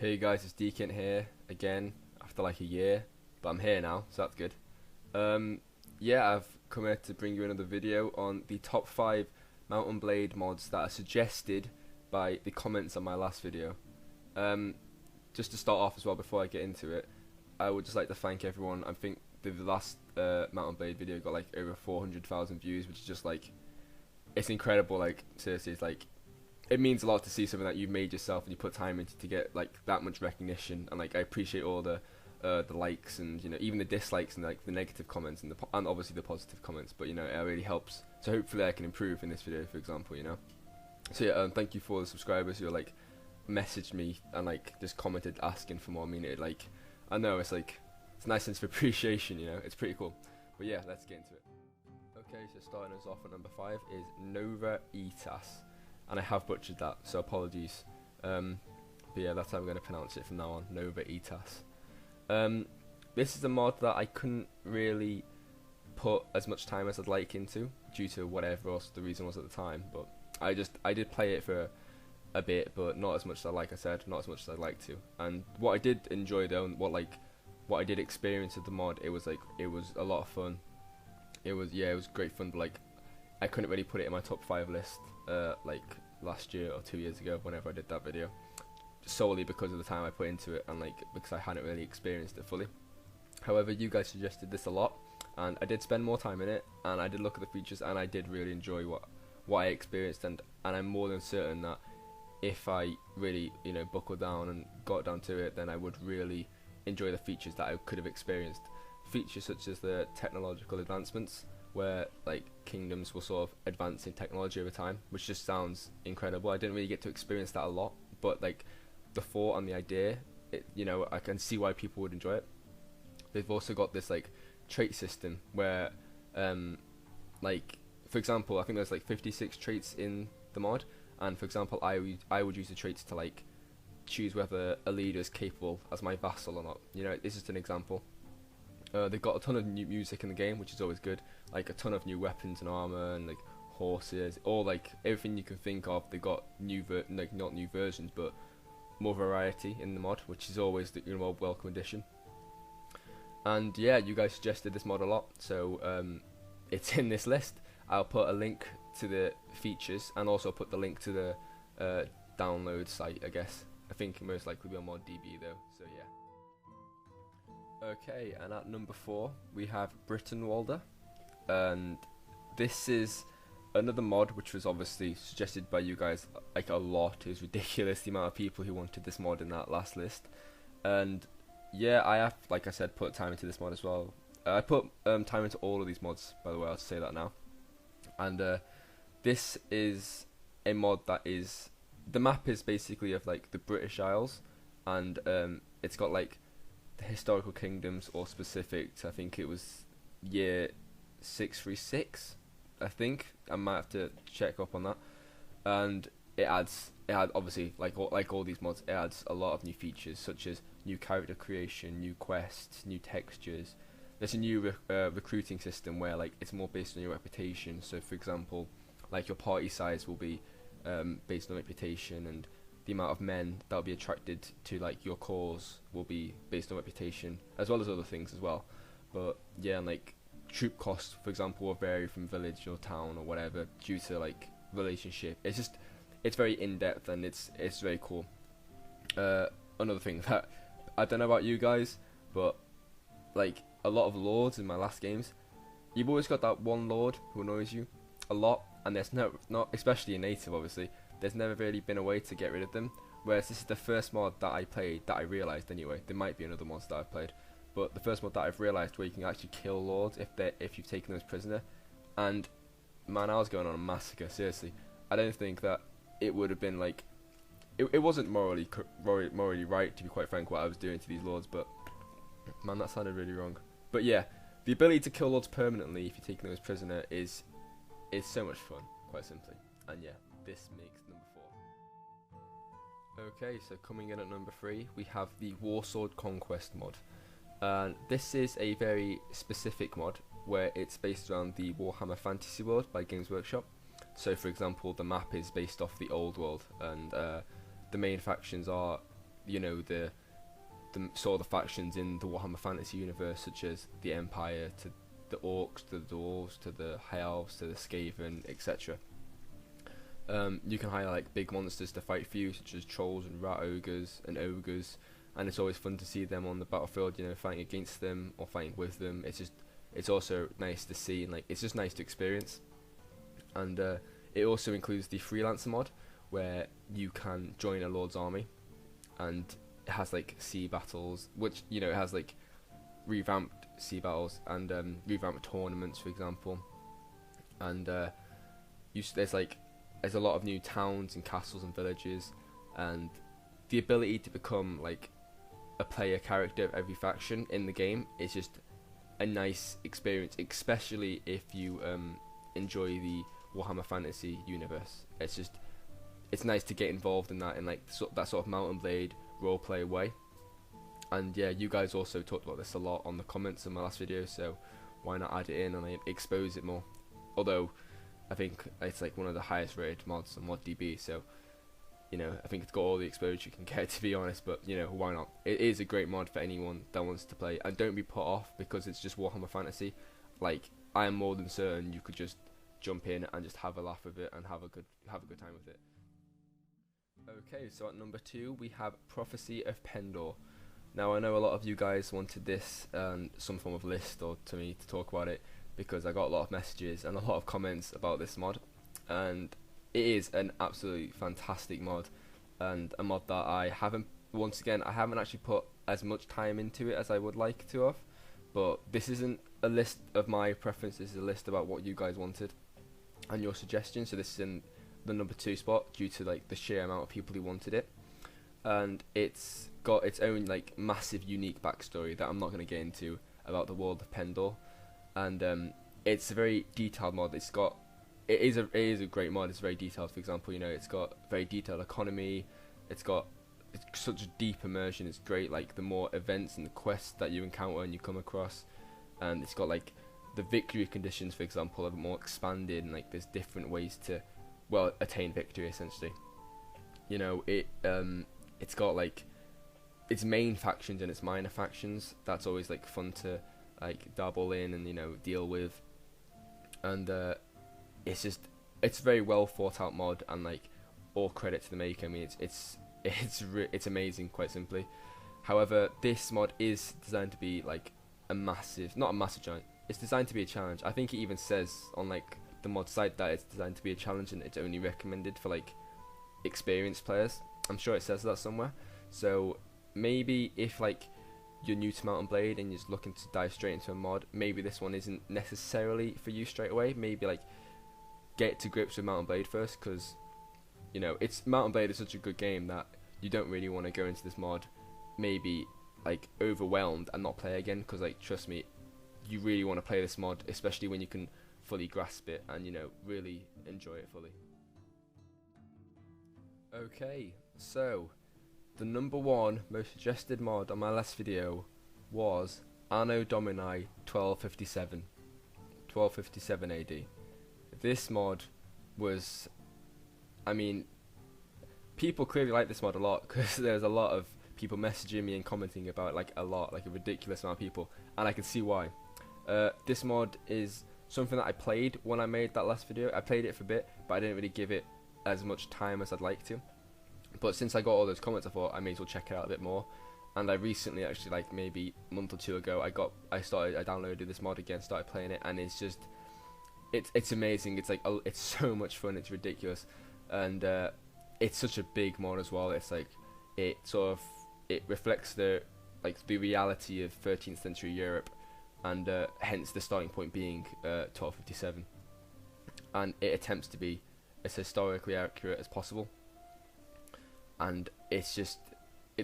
Hey guys, it's Deacon here again after like a year, but I'm here now, so that's good. Yeah, I've come here to bring you another video on the top 5 Mount Blade mods that are suggested by the comments on my last video. Just to start off as well, before I get into it, I would just like to thank everyone. I think the last Mount Blade video got like over 400,000 views, which is just like, it's incredible. Like seriously, it's like, it means a lot to see something that you've made yourself and you put time into to get like that much recognition. And like I appreciate all the likes and even the dislikes and like the negative comments and and obviously the positive comments. But it really helps. So hopefully I can improve in this video, for example. So yeah, thank you for the subscribers who like messaged me and like just commented asking for more. I mean, I know it's like it's a nice sense of appreciation. It's pretty cool. But yeah, let's get into it. Okay, so starting us off at number 5 is Nova Etas. And I have butchered that, so apologies. But yeah, that's how I'm going to pronounce it from now on, Nova Etas. This is a mod that I couldn't really put as much time as I'd like into, due to whatever else the reason was at the time. But I did play it for a bit, but not as much as like I said, not as much as I'd like to. And what I did enjoy though, and what I did experience with the mod, it was a lot of fun. It was great fun, but like I couldn't really put it in my top 5 list like last year or 2 years ago whenever I did that video, solely because of the time I put into it and like because I hadn't really experienced it fully. However, you guys suggested this a lot and I did spend more time in it, and I did look at the features and I did really enjoy what I experienced, and I'm more than certain that if I really buckled down and got down to it, then I would really enjoy the features that I could have experienced. Features such as the technological advancements, where like kingdoms will sort of advance in technology over time, which just sounds incredible. I didn't really get to experience that a lot, but like the thought and the idea, I can see why people would enjoy it. They've also got this like trait system where like for example, I think there's like 56 traits in the mod, and for example I would use the traits to like choose whether a leader is capable as my vassal or not. This is just an example. They've got a ton of new music in the game, which is always good. Like a ton of new weapons and armor and like horses, all like everything you can think of. They've got not new versions, but more variety in the mod, which is always the more welcome addition. And yeah, you guys suggested this mod a lot, so it's in this list. I'll put a link to the features and also put the link to the download site. I guess I think most likely be on ModDB though. So yeah. Okay, and at number 4 we have Brittenwalder, and this is another mod which was obviously suggested by you guys like a lot. It was ridiculous the amount of people who wanted this mod in that last list, and yeah, I have, like I said, put time into this mod as well. I put time into all of these mods, by the way, I'll say that now. And this is a mod that is, the map is basically of like the British Isles, and it's got like the historical kingdoms, or specific, I think it was year 636. I think I might have to check up on that. And it had obviously like all these mods, it adds a lot of new features such as new character creation, new quests, new textures. There's a new recruiting system where like it's more based on your reputation. So for example, like your party size will be based on reputation, and the amount of men that will be attracted to like your cause will be based on reputation, as well as other things as well. But yeah, and like troop costs, for example, will vary from village or town or whatever due to like relationship. It's very in depth, and it's very cool. Another thing that I don't know about you guys, but like a lot of lords in my last games, you've always got that one lord who annoys you a lot, and there's not especially in native, obviously. There's never really been a way to get rid of them, whereas this is the first mod that I played, that I realised anyway. There might be another mods that I've played, but the first mod that I've realised where you can actually kill lords if you've taken them as prisoner. And man, I was going on a massacre, seriously. I don't think that it would have been like, it wasn't morally right, to be quite frank, what I was doing to these lords, but man, that sounded really wrong. But yeah, the ability to kill lords permanently if you're taking them as prisoner is so much fun, quite simply. And yeah, this makes number 4. Okay, so coming in at number 3, we have the Warsword Conquest mod. And this is a very specific mod where it's based around the Warhammer Fantasy World by Games Workshop. So for example, the map is based off the old world, and the main factions are the sort of factions in the Warhammer Fantasy universe, such as the Empire, to the Orcs, to the Dwarves, to the High Elves, to the Skaven, etc. You can hire like big monsters to fight for you, such as trolls and rat ogres and ogres, and it's always fun to see them on the battlefield, fighting against them or fighting with them. It's also nice to see, and like it's just nice to experience. And it also includes the freelancer mod, where you can join a lord's army, and it has like sea battles, which it has like revamped sea battles and revamped tournaments, for example. And there's a lot of new towns and castles and villages, and the ability to become like a player character of every faction in the game is just a nice experience, especially if you enjoy the Warhammer Fantasy universe. It's nice to get involved in that, in like that sort of Mount Blade roleplay way. And yeah, you guys also talked about this a lot on the comments in my last video, so why not add it in and expose it more? Although I think it's like one of the highest rated mods on ModDB, so I think it's got all the exposure you can get, to be honest. But why not? It is a great mod for anyone that wants to play, and don't be put off because it's just Warhammer Fantasy. Like, I am more than certain you could just jump in and just have a laugh with it and have a good time with it. Okay, so at number 2 we have Prophecy of Pendor. Now, I know a lot of you guys wanted this and some form of list or to me to talk about it, because I got a lot of messages and a lot of comments about this mod, and it is an absolutely fantastic mod, and a mod that I haven't actually put as much time into it as I would like to have. But this isn't a list of my preference, this is a list about what you guys wanted and your suggestions. So this is in the number 2 spot due to like the sheer amount of people who wanted it, and it's got its own like massive unique backstory that I'm not going to get into about the world of Pendor. And it's a very detailed mod. It is a great mod. It's very detailed. For example, it's got very detailed economy. It's such a deep immersion. It's great. Like, the more events and the quests that you encounter and you come across, and it's got like the victory conditions, for example, are more expanded, and like there's different ways to attain victory essentially. It's got like its main factions and its minor factions. That's always like fun to like dabble in and deal with. And it's a very well thought out mod, and like all credit to the maker. I mean, it's amazing, quite simply. However, this mod is designed to be like not a massive challenge. It's designed to be a challenge. I think it even says on like the mod site that it's designed to be a challenge, and it's only recommended for like experienced players. I'm sure it says that somewhere. So maybe if like you're new to Mount Blade and you're just looking to dive straight into a mod, maybe this one isn't necessarily for you straight away. Maybe like get to grips with Mount Blade first, because it's Mount Blade is such a good game that you don't really want to go into this mod maybe like overwhelmed and not play again, because like trust me, you really want to play this mod, especially when you can fully grasp it and really enjoy it fully. Okay, so the number 1 most suggested mod on my last video was Anno Domini 1257 AD. This mod was, I mean, people clearly like this mod a lot, because there's a lot of people messaging me and commenting about it, like a ridiculous amount of people, and I can see why. This mod is something that I played when I made that last video. I played it for a bit, but I didn't really give it as much time as I'd like to. But since I got all those comments, I thought I may as well check it out a bit more. And I recently, actually, like maybe a month or 2 ago, I downloaded this mod again, started playing it, and it's amazing. It's like it's so much fun. It's ridiculous, and it's such a big mod as well. It's like it reflects the reality of 13th century Europe, and hence the starting point being 1257, and it attempts to be as historically accurate as possible. And it's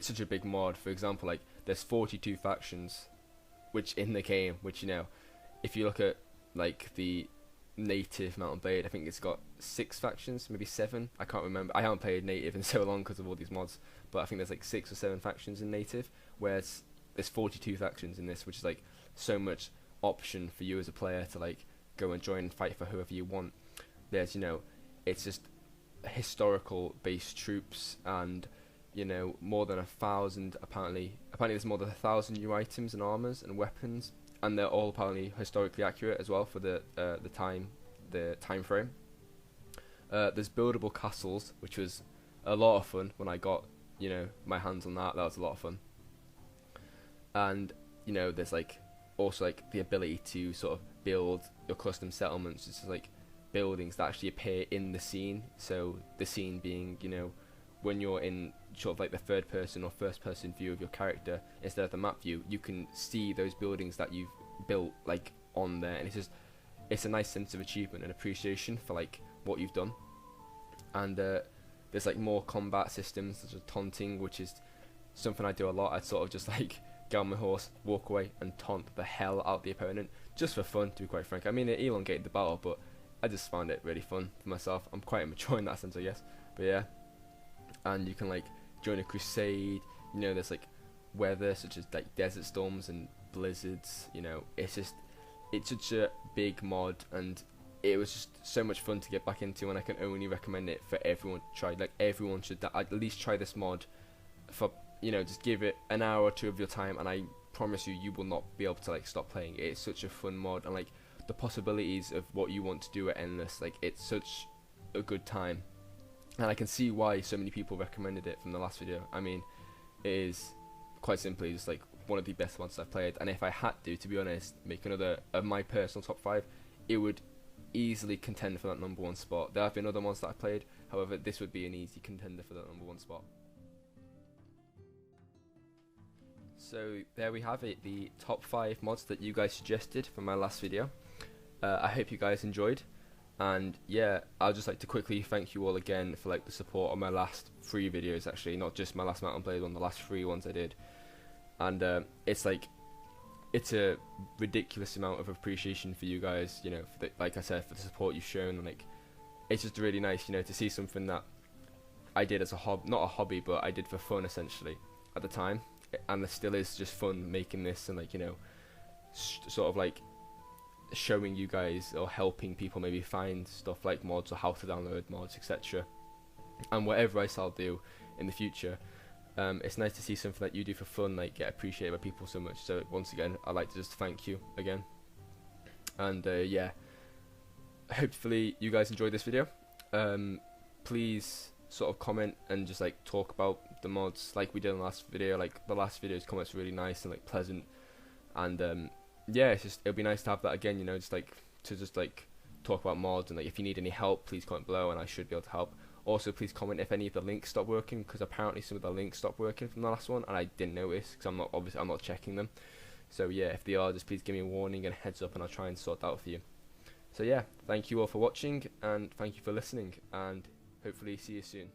such a big mod. For example, like there's 42 factions which in the game, which if you look at like the native Mount Blade, I think it's got 6 factions, maybe 7, I can't remember. I haven't played native in so long because of all these mods, but I think there's like 6 or 7 factions in native, whereas there's 42 factions in this, which is like so much option for you as a player to like go and join and fight for whoever you want. There's it's just historical based troops, and you know, more than 1,000 apparently there's more than 1,000 new items and armors and weapons, and they're all apparently historically accurate as well for the time frame. There's buildable castles, which was a lot of fun when I got, you know, my hands on that. That was a lot of fun. And you know, there's like also like the ability to sort of build your custom settlements. It's just like buildings that actually appear in the scene. So the scene being, you know, when you're in sort of like the third person or first person view of your character instead of the map view, you can see those buildings that you've built like on there, and it's a nice sense of achievement and appreciation for like what you've done. And there's like more combat systems such as taunting, which is something I do a lot. I'd sort of just like get on my horse, walk away and taunt the hell out the opponent just for fun, to be quite frank. I mean, it elongated the battle, but I just found it really fun for myself. I'm quite immature in that sense, I guess, but yeah. And you can like join a crusade, you know, there's like weather such as like desert storms and blizzards, you know. It's such a big mod, and it was just so much fun to get back into, and I can only recommend it for everyone to try. Like, everyone should at least try this mod for, you know, just give it an hour or two of your time, and I promise you will not be able to like stop playing. It's such a fun mod, and like the possibilities of what you want to do are endless. Like, it's such a good time, and I can see why so many people recommended it from the last video. I mean, it is quite simply just like one of the best ones I've played, and if I had to be honest, make another of my personal top 5, it would easily contend for that #1 spot. There have been other ones that I've played, however this would be an easy contender for that #1 spot. So there we have it, the top 5 mods that you guys suggested from my last video. I hope you guys enjoyed, and yeah, I'd just like to quickly thank you all again for like the support on my last 3 videos, actually, not just my last Mount Blade one, the last 3 ones I did. And it's a ridiculous amount of appreciation for you guys, you know, for the, like I said, for the support you've shown. And like, it's just really nice, you know, to see something that I did as a not a hobby, but I did for fun essentially at the time, and it still is just fun making this, and like, you know, sort of like showing you guys or helping people maybe find stuff like mods or how to download mods, etc. And whatever else I'll do in the future, it's nice to see something that you do for fun like get appreciated by people so much. So once again, I'd like to just thank you again. And yeah, hopefully you guys enjoyed this video. Please sort of comment and just like talk about the mods like we did in the last video. Like, the last video's comments were really nice and like pleasant, and yeah, it'll be nice to have that again, you know, just like talk about mods, and like if you need any help, please comment below and I should be able to help. Also, please comment if any of the links stop working, because apparently some of the links stopped working from the last one, and I didn't notice because I'm not checking them. So yeah, if they are, just please give me a warning and a heads up, and I'll try and sort that out for you. So yeah, thank you all for watching, and thank you for listening, and hopefully see you soon.